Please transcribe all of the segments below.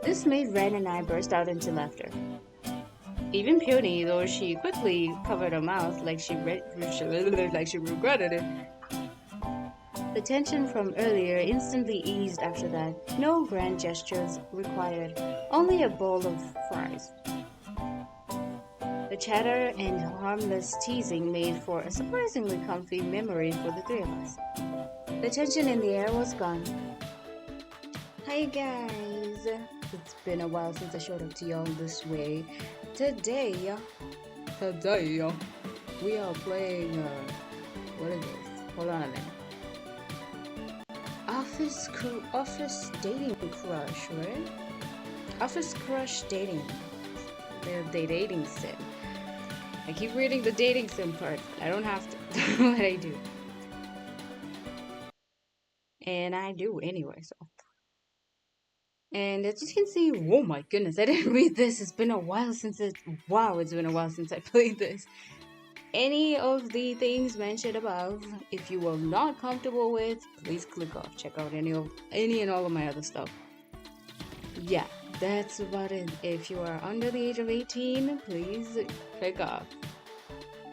This made Ren and I burst out into laughter. Even Peony, though she quickly covered her mouth like she regretted it. The tension from earlier instantly eased after that. No grand gestures required, only a bowl of fries. The chatter and harmless teasing made for a surprisingly comfy memory for the three of us. The tension in the air was gone. Hi guys! It's been a while since I showed up to y'all this way. Today, we are playing, what is this? Hold on a minute. Office Dating Crush, right? Office Crush Dating. The dating sim. I keep reading the dating sim part. I don't have to, but I do. And I do anyway, so. And as you can see, oh my goodness, I didn't read this. It's been a while since it's been a while since I played this. Any of the things mentioned above, if you are not comfortable with, please click off. Check out any and all of my other stuff. Yeah, that's about it. If you are under the age of 18, please click off.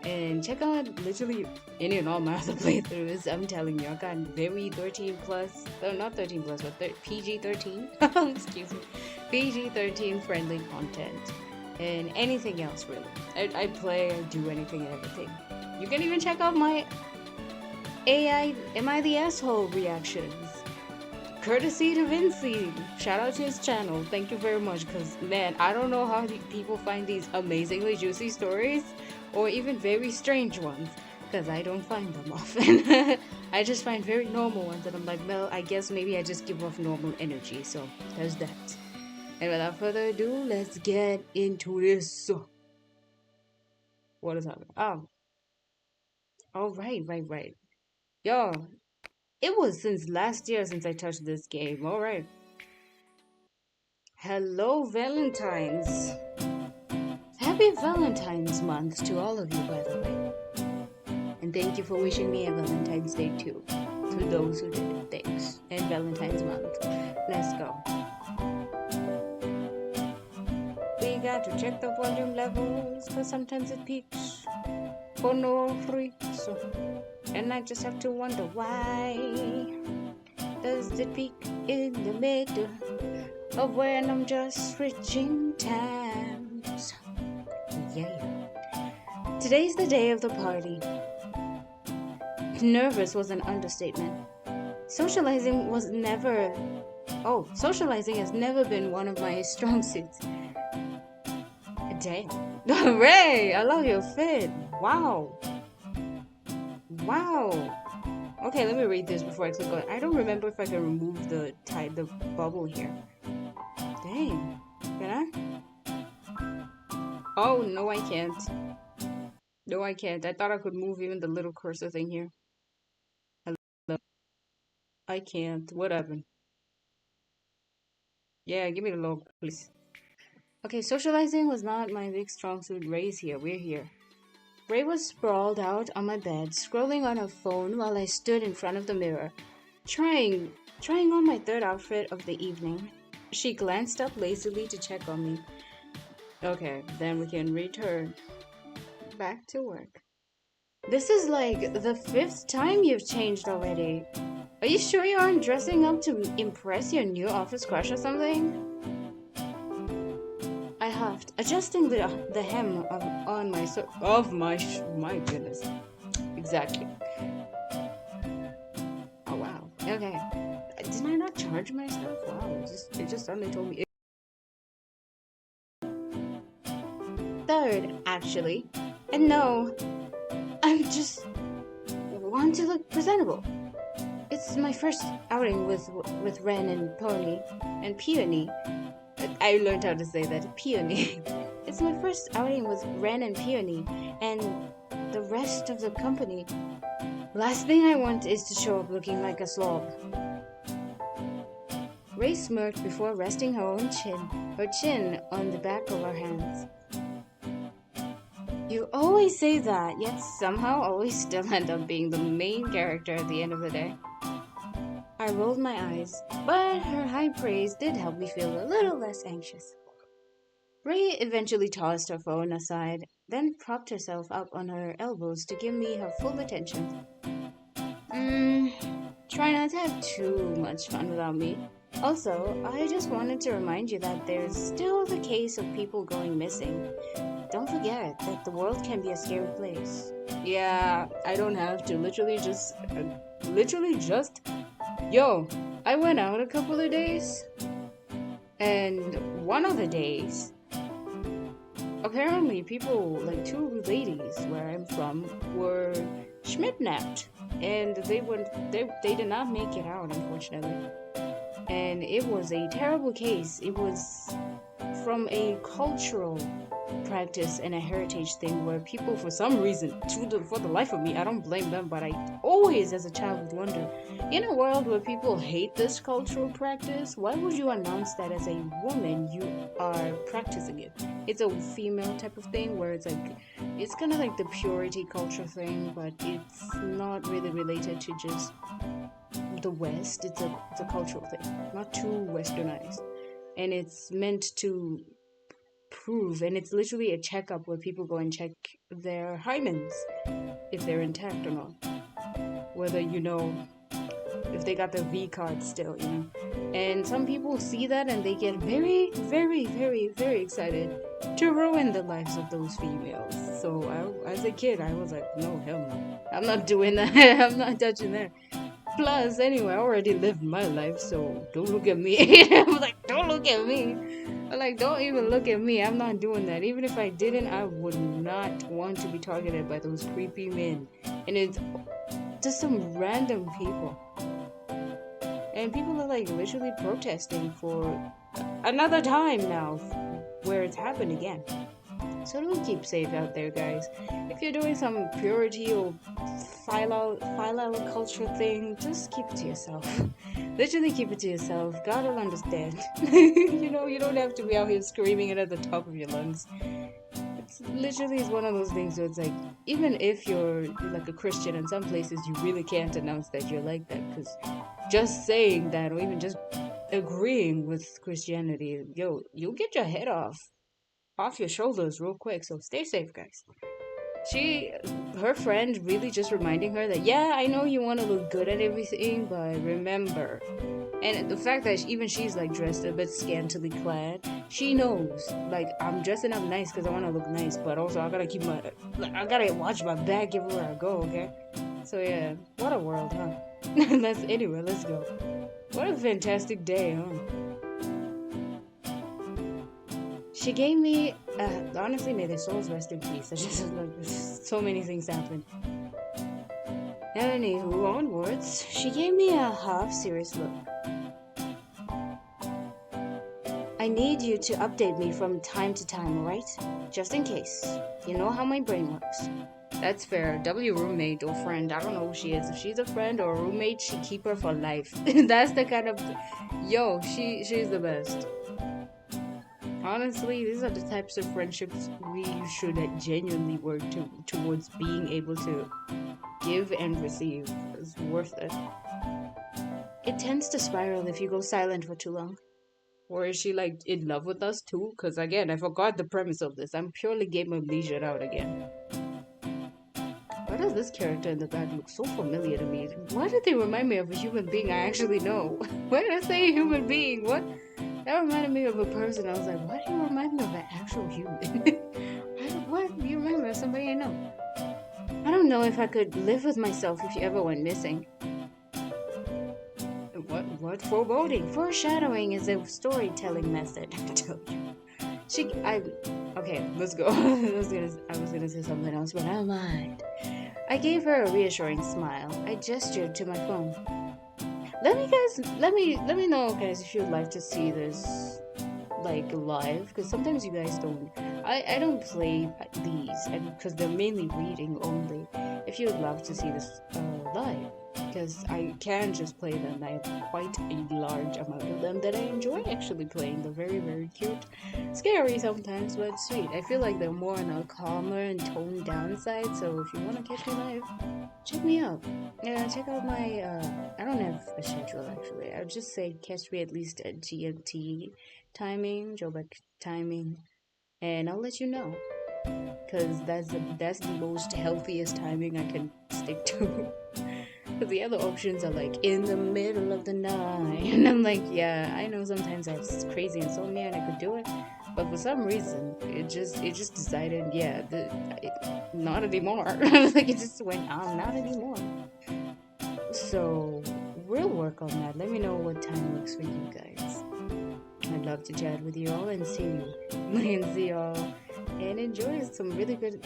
And check out literally any and all my other playthroughs. I'm telling you, I got very 13 plus, not 13 plus, but PG-13, excuse me, PG-13 friendly content. And anything else really. I play, I do anything and everything. You can even check out my AI, Am I the Asshole reactions. Courtesy to Vinci. Shout out to his channel. Thank you very much, because man, I don't know how people find these amazingly juicy stories or even very strange ones, because I don't find them often. I just find very normal ones and I'm like, well, I guess maybe I just give off normal energy, so there's that. And without further ado, let's get into this. What is happening? Oh, right. Yo, it was since last year since I touched this game. Alright. Hello, Valentine's. Happy Valentine's month to all of you, by the way. And thank you for wishing me a Valentine's Day too. To those who did. Thanks. And Valentine's month. Let's go. We got to check the volume levels, because sometimes it peaks for no reason. And I just have to wonder why does it peak in the middle of when I'm just switching tabs. Yeah. Today's the day of the party. Nervous was an understatement. Socializing has never been one of my strong suits. Damn. Ray, I love your fit. Wow. Okay, let me read this before I click on it. I don't remember if I can remove the bubble here. Dang. Can I? Oh, no, I can't. No, I can't. I thought I could move even the little cursor thing here. Hello. I can't. What happened? Yeah, give me the logo, please. Okay, socializing was not my big strong suit. Ray's here. We're here. Ray was sprawled out on my bed, scrolling on her phone while I stood in front of the mirror, trying on my third outfit of the evening. She glanced up lazily to check on me. Okay, then we can return back to work. This is like the 5th time you've changed already. Are you sure you aren't dressing up to impress your new office crush or something? I huffed, adjusting the hem of my goodness. Exactly. Oh wow. Okay. Didn't I not charge my stuff? Wow. It just suddenly told me. Third, actually. And no, I just want to look presentable. It's my first outing with Ren and Pony and Peony. I learned how to say that. Peony. It's my first outing with Ren and Peony and the rest of the company. Last thing I want is to show up looking like a slob. Ray smirked before resting her chin on the back of her hands. You always say that, yet somehow always still end up being the main character at the end of the day. I I rolled my eyes, but her high praise did help me feel a little less anxious. Ray eventually tossed her phone aside, then propped herself up on her elbows to give me her full attention. Mm, try not to have too much fun without me. Also, I just wanted to remind you that there's still the case of people going missing. Don't forget that the world can be a scary place. Yeah, I don't have to. Literally just. Yo, I went out a couple of days, and one of the days, apparently people, like two ladies where I'm from, were schmidnapped, and they did not make it out, unfortunately. And it was a terrible case. It was from a cultural practice and a heritage thing where people, for some reason, for the life of me, I don't blame them, but I always as a child would wonder, in a world where people hate this cultural practice, why would you announce that as a woman you are practicing it? It's a female type of thing where it's kind of like the purity culture thing, but it's not really related to just the West. It's a cultural thing, not too westernized, and it's meant to prove, and it's literally a checkup where people go and check their hymens if they're intact or not, whether if they got their V card still, and some people see that and they get very, very, very, very excited to ruin the lives of those females. So as a kid, I was like, no, hell no, I'm not doing that. I'm not touching that. Plus, anyway, I already lived my life, so don't look at me. I'm like, don't look at me. I'm like, don't even look at me. I'm not doing that. Even if I didn't, I would not want to be targeted by those creepy men. And it's just some random people. And people are like literally protesting for another time now where it's happened again. So don't keep safe out there, guys. If you're doing some purity or philo culture thing, just keep it to yourself. Literally keep it to yourself. God will understand. You don't have to be out here screaming it at the top of your lungs. It's literally one of those things where it's like, even if you're like a Christian, in some places you really can't announce that you're like that, because just saying that or even just agreeing with Christianity, you'll get your head off your shoulders real quick. So stay safe, guys. Her friend really just reminding her that, yeah, I know you want to look good and everything, but remember. And the fact that even she's like dressed a bit scantily clad, she knows, like, I'm dressing up nice because I want to look nice, but also I gotta watch my back everywhere I go, okay? So yeah, what a world, huh? Let's go. What a fantastic day, huh? She gave me, honestly, may their souls rest in peace. I just, so many things happened. Anywho, onwards, she gave me a half-serious look. I need you to update me from time to time, alright? Just in case. You know how my brain works. That's fair. W roommate or friend, I don't know who she is. If she's a friend or a roommate, she keep her for life. That's the kind of, she's the best. Honestly, these are the types of friendships we should genuinely work towards being able to give and receive. It's worth it. It tends to spiral if you go silent for too long. Or is she like in love with us too? Because again, I forgot the premise of this. I'm purely game amnesia out again. Why does this character in the back look so familiar to me? Why did they remind me of a human being I actually know? Why did I say a human being? What? That reminded me of a person. I was like, why do you remind me of an actual human? What? You remind me of somebody I know. I don't know if I could live with myself if you ever went missing. What foreboding? Foreshadowing is a storytelling method. I tell you. Okay, let's go. I was gonna say something else, but never mind. I gave her a reassuring smile. I gestured to my phone. Let me know, guys, if you'd like to see this like live, because sometimes you guys don't. I don't play these because they're mainly reading only, if you would love to see this live, because I can just play them. I have quite a large amount of them that I enjoy actually playing. They're very, very cute. Scary sometimes, but sweet. I feel like they're more on a calmer and toned down side, so if you want to catch me live, check me out. Yeah, check out my, I don't have a schedule actually. I would just say catch me at least at GMT timing, Joburg timing, and I'll let you know. Because that's the most healthiest timing I can stick to. Because the other options are like in the middle of the night. And I'm like, yeah, I know sometimes I have crazy insomnia and I could do it. But for some reason, it just decided, yeah, not anymore. Like it just went, not anymore. So we'll work on that. Let me know what time works for you guys. I'd love to chat with you all and see y'all and enjoy some really good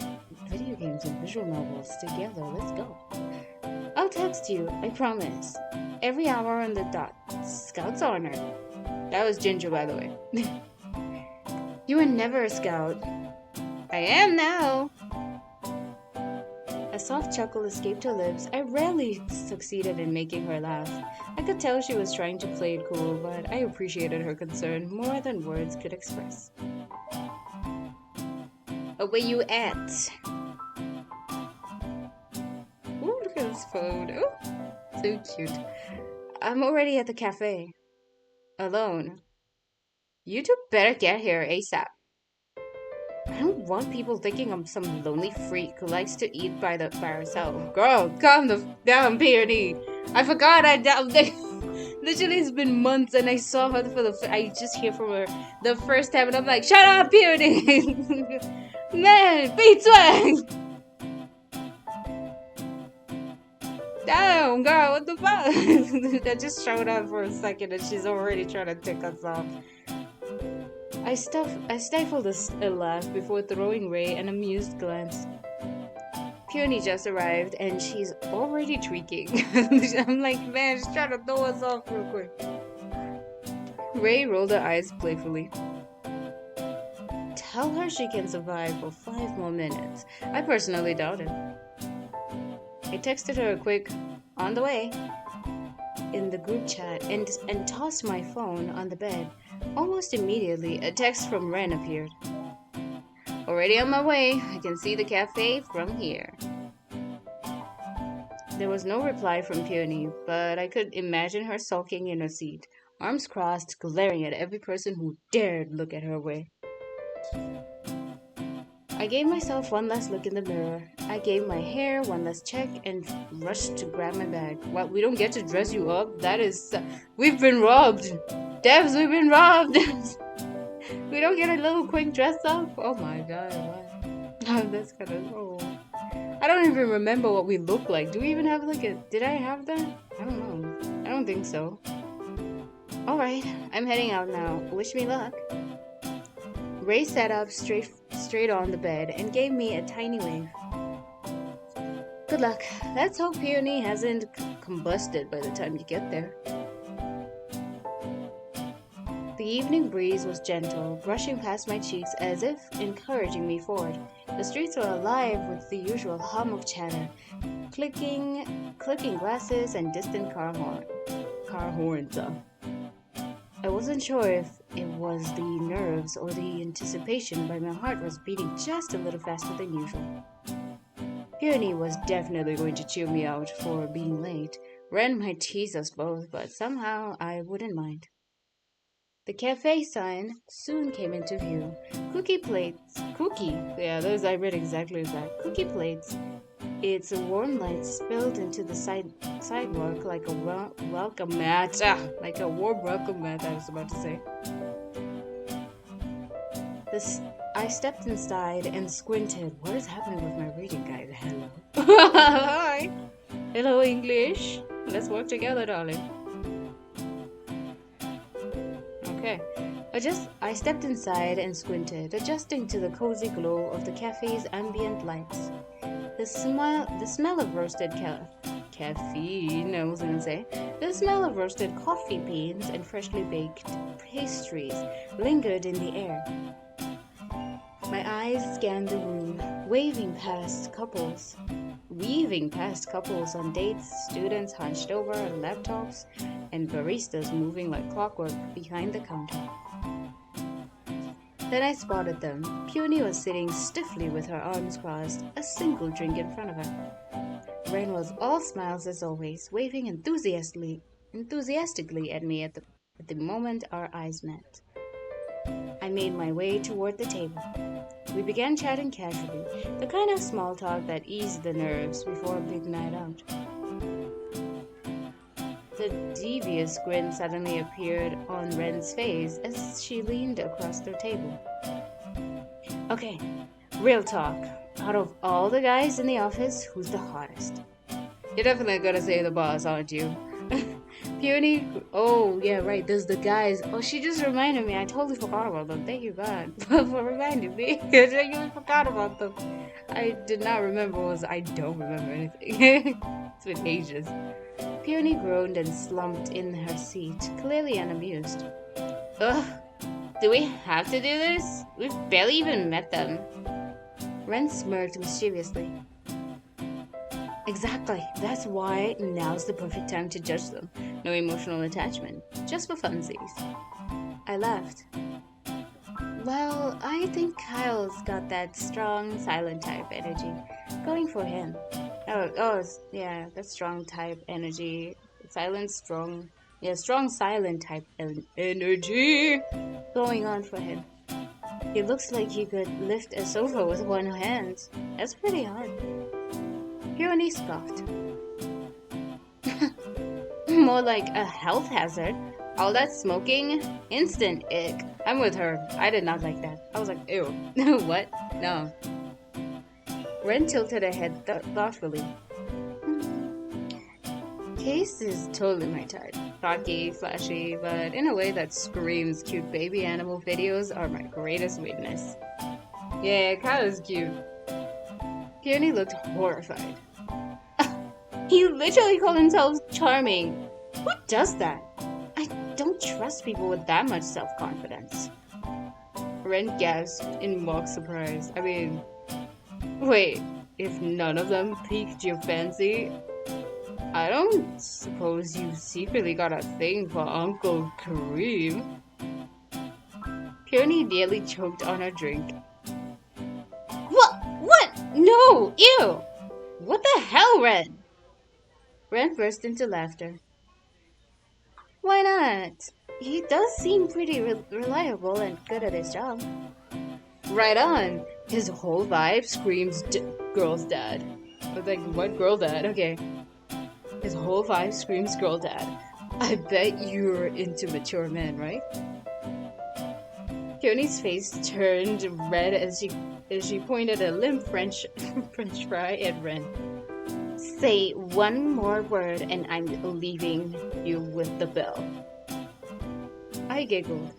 video games and visual novels together. Let's go. I'll text you, I promise. Every hour on the dot. Scout's honor. That was Ginger, by the way. You were never a scout. I am now. A soft chuckle escaped her lips. I rarely succeeded in making her laugh. I could tell she was trying to play it cool, but I appreciated her concern more than words could express. Oh, where you at? Ooh, look at this food. Ooh, so cute. I'm already at the cafe. Alone. You two better get here ASAP. I don't want people thinking I'm some lonely freak who likes to eat by herself. Girl, calm the down, Peony. I forgot literally it's been months and I saw her I just hear from her the first time and I'm like, shut up, Peony. Man, beat swag. Damn, girl, what the fuck? I just showed up for a second and she's already trying to tick us off. I stifled a laugh before throwing Ray an amused glance. Peony just arrived and she's already tweaking. I'm like, man, she's trying to throw us off real quick. Ray rolled her eyes playfully. Tell her she can survive for 5 more minutes. I personally doubt it. I texted her a quick, on the way, in the group chat and tossed my phone on the bed. Almost immediately, a text from Ren appeared. Already on my way. I can see the cafe from here. There was no reply from Peony, but I could imagine her sulking in her seat, arms crossed, glaring at every person who dared look at her way. I gave myself one last look in the mirror. I gave my hair one last check and rushed to grab my bag. Well, we don't get to dress you up. That is... we've been robbed. Devs, we've been robbed. We don't get a little quick dress up. Oh my god, what? Oh, that's kind of... oh. I don't even remember what we look like. Do we even have like a... did I have that? I don't know. I don't think so. Alright, I'm heading out now. Wish me luck. Ray sat up straight on the bed and gave me a tiny wave. Good luck. Let's hope Peony hasn't combusted by the time you get there. The evening breeze was gentle, brushing past my cheeks as if encouraging me forward. The streets were alive with the usual hum of chatter, clicking glasses and distant car horns. I wasn't sure if it was the nerves or the anticipation, but my heart was beating just a little faster than usual. Peony was definitely going to cheer me out for being late. Ren might tease us both, but somehow I wouldn't mind. The cafe sign soon came into view. I read exactly that. Cookie plates. Its warm light spilled into the sidewalk like a welcome mat. Like a warm welcome mat, I was about to say. I stepped inside and squinted. What is happening with my reading guide? Hello. Hi. Hello, English. Let's work together, darling. Okay. I stepped inside and squinted, adjusting to the cozy glow of the cafe's ambient lights. The smell of roasted caffeine, I was gonna say. The smell of roasted coffee beans and freshly baked pastries lingered in the air. My eyes scanned the room, waving past couples weaving past couples on dates, students hunched over on laptops, and baristas moving like clockwork behind the counter. Then I spotted them. Peony was sitting stiffly with her arms crossed, a single drink in front of her. Ren was all smiles as always, waving enthusiastically at me at the moment our eyes met. I made my way toward the table. We began chatting casually, the kind of small talk that eased the nerves before a big night out. The devious grin suddenly appeared on Ren's face as she leaned across the table. Okay, real talk. Out of all the guys in the office, who's the hottest? You're definitely gonna say the boss, aren't you? Peony, oh yeah, right, there's the guys. Oh, she just reminded me, I totally forgot about them. Thank you, God, for reminding me. I totally forgot about them. I did not remember, I don't remember anything. It's been ages. Peony groaned and slumped in her seat, clearly unamused. Ugh, do we have to do this? We've barely even met them. Ren smirked mischievously. Exactly, that's why now's the perfect time to judge them. No emotional attachment, just for funsies. I laughed. Well, I think Kyle's got that strong, silent type energy going for him. Yeah, that strong type energy. Strong, silent type energy going on for him. He looks like he could lift a sofa with one hand. That's pretty hard. Peony scoffed. More like a health hazard. All that smoking, instant ick. I'm with her. I did not like that. I was like, ew. What? No. Ren tilted her head thoughtfully. Case is totally my type. Cocky, flashy, but in a way that screams cute baby animal videos are my greatest weakness. Yeah, Kyle is cute. Peony looked horrified. He literally called himself charming. Who does that? I don't trust people with that much self-confidence. Ren gasped in mock surprise. I mean, wait, if none of them piqued your fancy, I don't suppose you secretly got a thing for Uncle Kareem. Peony nearly choked on her drink. What? No! Ew! What the hell, Ren? Ren burst into laughter. Why not? He does seem pretty reliable and good at his job. Right on! His whole vibe screams girl's dad. I was like, what girl dad? Okay. His whole vibe screams girl dad. I bet you're into mature men, right? Peony's face turned red as she pointed a limp French fry at Ren. Say one more word and I'm leaving you with the bill. I giggled.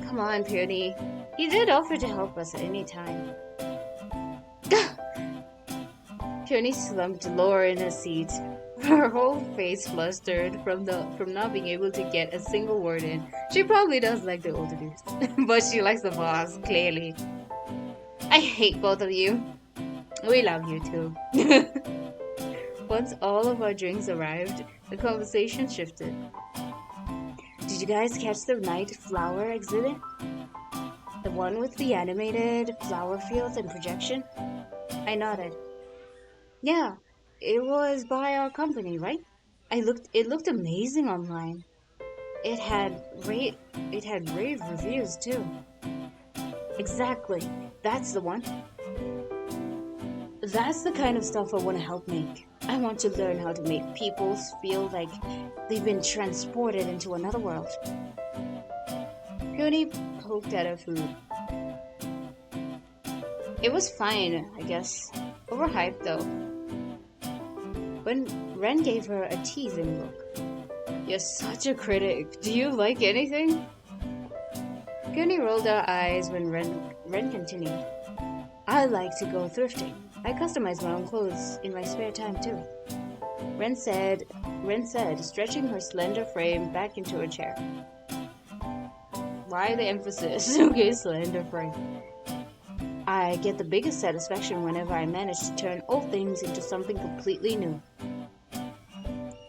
Come on, Peony. He did offer to help us at any time. Peony slumped lower in her seat. Her whole face flustered from not being able to get a single word in. She probably does like the older dudes, but she likes the boss, clearly. I hate both of you. We love you too. Once all of our drinks arrived, the conversation shifted. Did you guys catch the night flower exhibit? The one with the animated flower fields and projection? I nodded. Yeah, it was by our company, right? It looked amazing online. It had rave reviews too. Exactly. That's the one. That's the kind of stuff I want to help make. I want to learn how to make people feel like they've been transported into another world. Peony poked at her food. It was fine, I guess. Overhyped though. When Ren gave her a teasing look. You're such a critic. Do you like anything? Peony rolled her eyes when Ren continued. I like to go thrifting. I customize my own clothes in my spare time too. Ren said, stretching her slender frame back into her chair. Why the emphasis? Okay, slender frame. I I get the biggest satisfaction whenever I manage to turn old things into something completely new.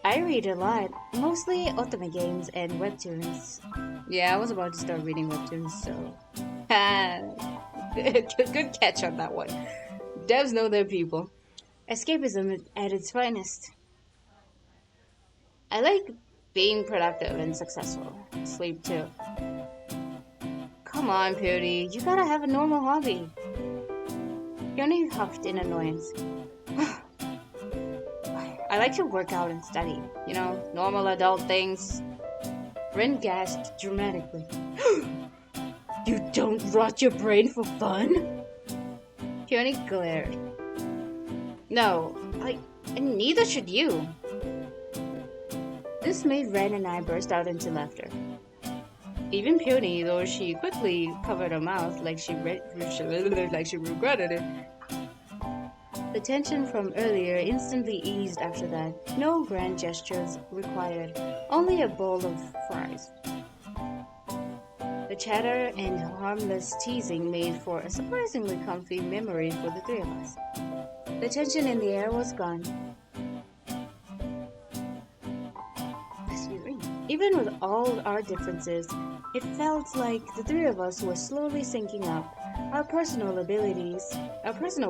I read a lot, mostly otome games and webtoons. Yeah, I was about to start reading webtoons, so good catch on that one. Devs know their people. Escapism at its finest. I like being productive and successful. Sleep too. Come on, Pewdie, you gotta have a normal hobby. Peony huffed in annoyance. I like to work out and study. You know, normal adult things. Ren gasped dramatically. You don't rot your brain for fun? Peony glared. No, and neither should you. This made Ren and I burst out into laughter. Even Peony, though she quickly covered her mouth like she regretted it. The tension from earlier instantly eased after that. No grand gestures required, only a bowl of fries. The chatter and harmless teasing made for a surprisingly comfy memory for the three of us. The tension in the air was gone. Excuse me. Even with all our differences, it felt like the three of us were slowly syncing up, our personal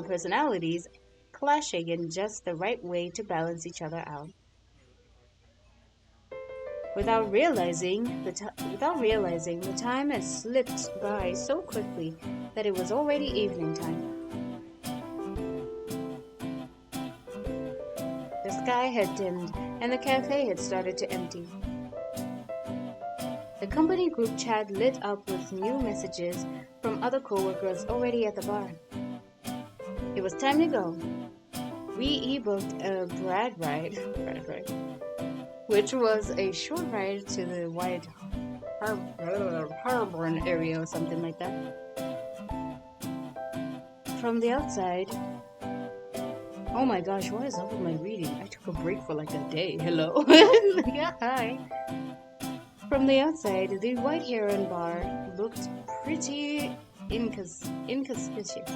personalities clashing in just the right way to balance each other out. Without realizing, the time had slipped by so quickly that it was already evening time. The sky had dimmed, and the cafe had started to empty. The company group chat lit up with new messages from other co-workers already at the bar. It was time to go. We e-booked a Brad ride, which was a short ride to the White Harbor area or something like that. From the outside, oh my gosh, what is up with my reading? I took a break for like a day. Hello. Yeah, hi. From the outside, the White Heron bar looked pretty inconspicuous.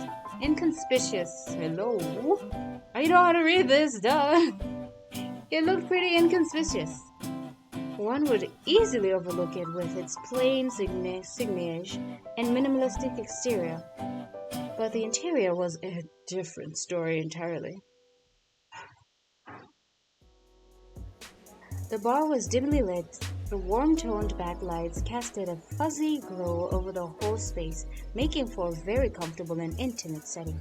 Hello? I know how to read this, duh. It looked pretty inconspicuous. One would easily overlook it with its plain signage and minimalistic exterior. But the interior was a different story entirely. The bar was dimly lit. The warm-toned backlights casted a fuzzy glow over the whole space, making for a very comfortable and intimate setting.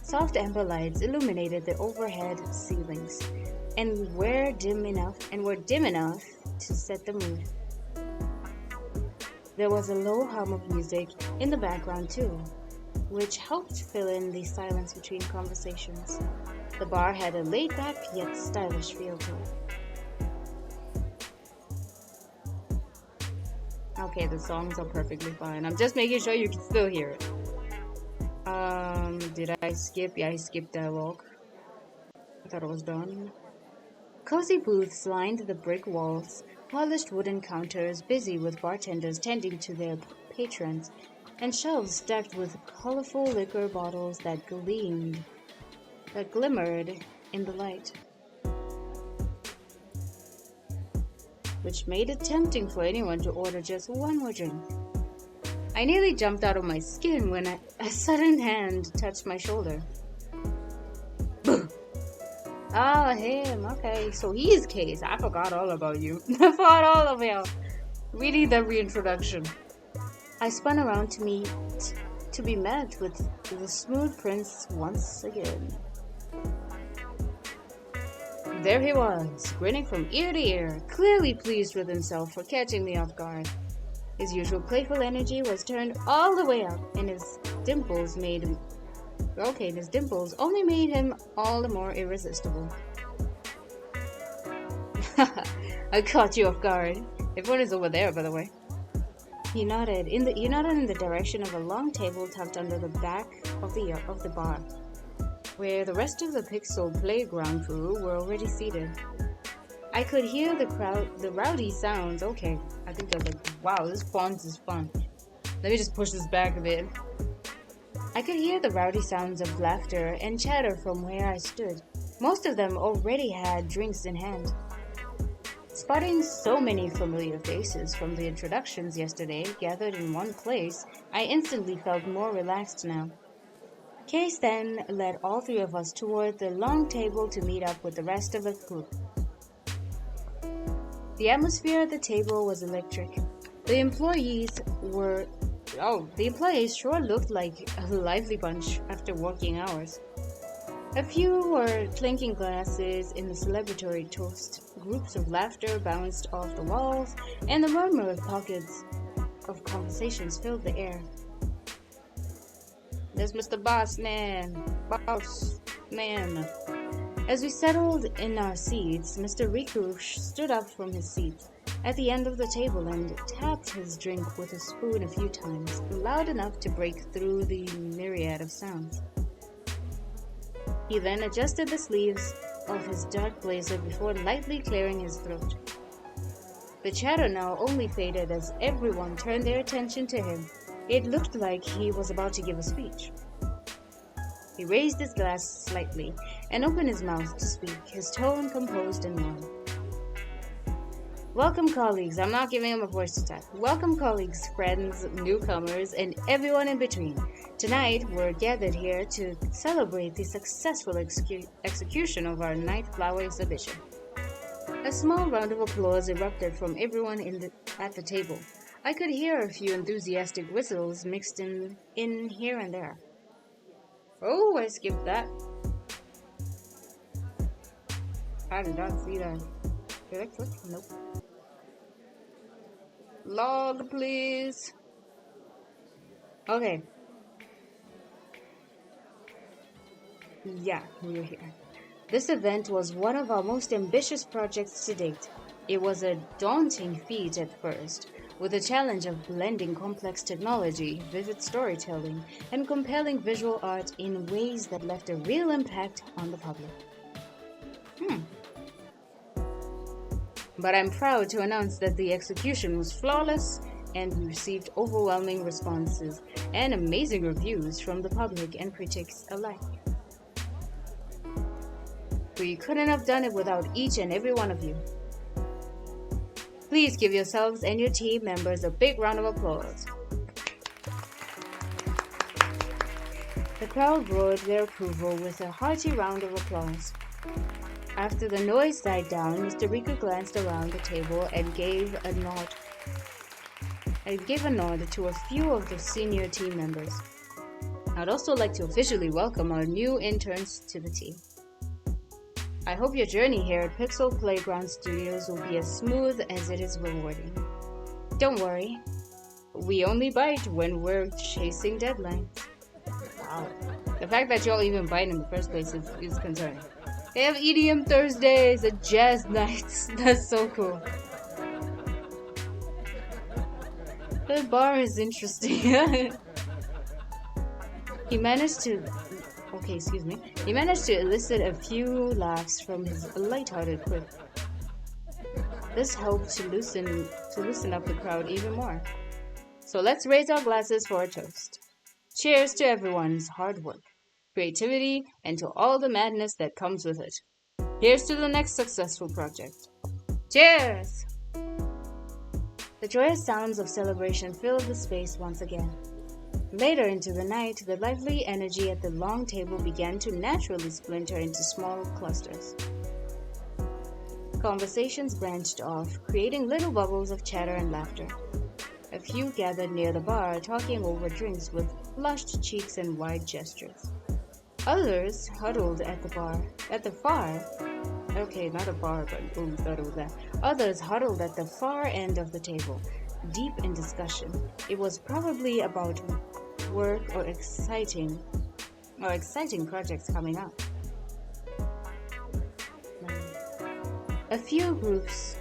Soft amber lights illuminated the overhead ceilings, and were dim enough to set the mood. There was a low hum of music in the background too, which helped fill in the silence between conversations. The bar had a laid-back yet stylish feel to it. Okay, the songs are perfectly fine. I'm just making sure you can still hear it. Did I skip? Yeah, I skipped dialogue. I thought it was done. Cozy booths lined the brick walls, polished wooden counters busy with bartenders tending to their patrons, and shelves stacked with colorful liquor bottles that glimmered in the light, which made it tempting for anyone to order just one more drink. I nearly jumped out of my skin when a sudden hand touched my shoulder. Oh, him. Okay, so he's Case. I forgot all about you. I forgot all of you. Reading the reintroduction. I spun around to be met with the smooth prince once again. There he was, grinning from ear to ear, clearly pleased with himself for catching me off guard. His usual playful energy was turned all the way up, and his dimples only made him all the more irresistible. I caught you off guard. Everyone is over there, by the way. He nodded in the direction of a long table tucked under the back of the bar, where the rest of the Pixel Playground crew were already seated. I could hear the rowdy sounds. Okay, I think I was like, wow, this font is fun. Let me just push this back a bit. I could hear the rowdy sounds of laughter and chatter from where I stood. Most of them already had drinks in hand. Spotting so many familiar faces from the introductions yesterday gathered in one place, I instantly felt more relaxed now. Case then led all three of us toward the long table to meet up with the rest of the group. The atmosphere at the table was electric. The employees sure looked like a lively bunch after working hours. A few were clinking glasses in the celebratory toast. Groups of laughter bounced off the walls, and the murmur of pockets of conversations filled the air. There's Mr. Boss Man. As we settled in our seats, Mr. Riku stood up from his seat at the end of the table and tapped his drink with a spoon a few times, loud enough to break through the myriad of sounds. He then adjusted the sleeves of his dark blazer before lightly clearing his throat. The chatter now only faded as everyone turned their attention to him. It looked like he was about to give a speech. He raised his glass slightly and opened his mouth to speak, his tone composed and warm. Welcome, colleagues. I'm not giving him a voice to type. Welcome, colleagues, friends, newcomers, and everyone in between. Tonight, we're gathered here to celebrate the successful execution of our Night Flower exhibition. A small round of applause erupted from everyone at the table. I could hear a few enthusiastic whistles mixed in here and there. Oh, I skipped that. I did not see that. Did I click? Nope. Log, please. Okay. Yeah, we're here. This event was one of our most ambitious projects to date. It was a daunting feat at first, with the challenge of blending complex technology, vivid storytelling, and compelling visual art in ways that left a real impact on the public. But I'm proud to announce that the execution was flawless and we received overwhelming responses and amazing reviews from the public and critics alike. We couldn't have done it without each and every one of you. Please give yourselves and your team members a big round of applause. The crowd roared their approval with a hearty round of applause. After the noise died down, Mr. Riku glanced around the table and gave a nod to a few of the senior team members. I'd also like to officially welcome our new interns to the team. I hope your journey here at Pixel Playground Studios will be as smooth as it is rewarding. Don't worry, we only bite when we're chasing deadlines. Wow. The fact that y'all even bite in the first place is concerning. They have EDM Thursdays and jazz nights. That's so cool. The bar is interesting. He managed to elicit a few laughs from his lighthearted quip. This helped to loosen up the crowd even more. So let's raise our glasses for a toast. Cheers to everyone's hard work, creativity, and to all the madness that comes with it. Here's to the next successful project. Cheers! The joyous sounds of celebration filled the space once again. Later into the night, the lively energy at the long table began to naturally splinter into small clusters. Conversations branched off, creating little bubbles of chatter and laughter. A few gathered near the bar, talking over drinks with flushed cheeks and wide gestures. Others huddled at the far end of the table, deep in discussion. It was probably about work or exciting projects coming up. A few groups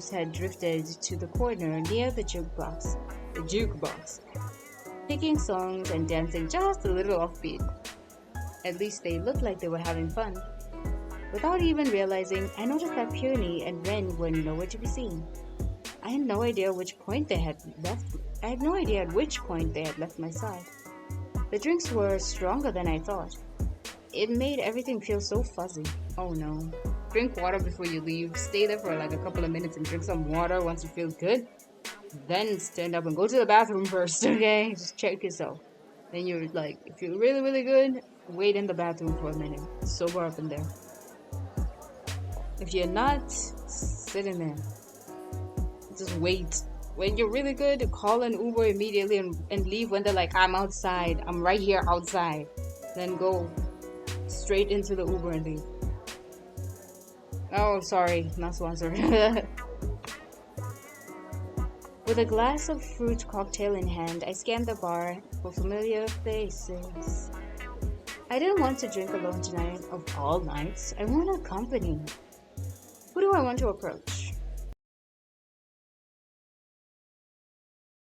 had drifted to the corner near the jukebox, picking songs and dancing just a little offbeat. At least they looked like they were having fun. Without even realizing, I noticed that Peony and Ren were nowhere to be seen. I had no idea at which point they had left my side. The drinks were stronger than I thought. It made everything feel so fuzzy. Oh no. Drink water before you leave. Stay there for like a couple of minutes and drink some water once you feel good. Then stand up and go to the bathroom first, okay? Just check yourself. Then you're like, if you're really, really good, wait in the bathroom for a minute. Sober up in there. If you're not, sit in there. Just wait. When you're really good, call an Uber immediately and leave when they're like, I'm outside. I'm right here outside. Then go straight into the Uber and leave. Oh, sorry. Not sponsored. With a glass of fruit cocktail in hand, I scanned the bar for familiar faces. I didn't want to drink alone tonight, of all nights. I wanted company. Who do I want to approach?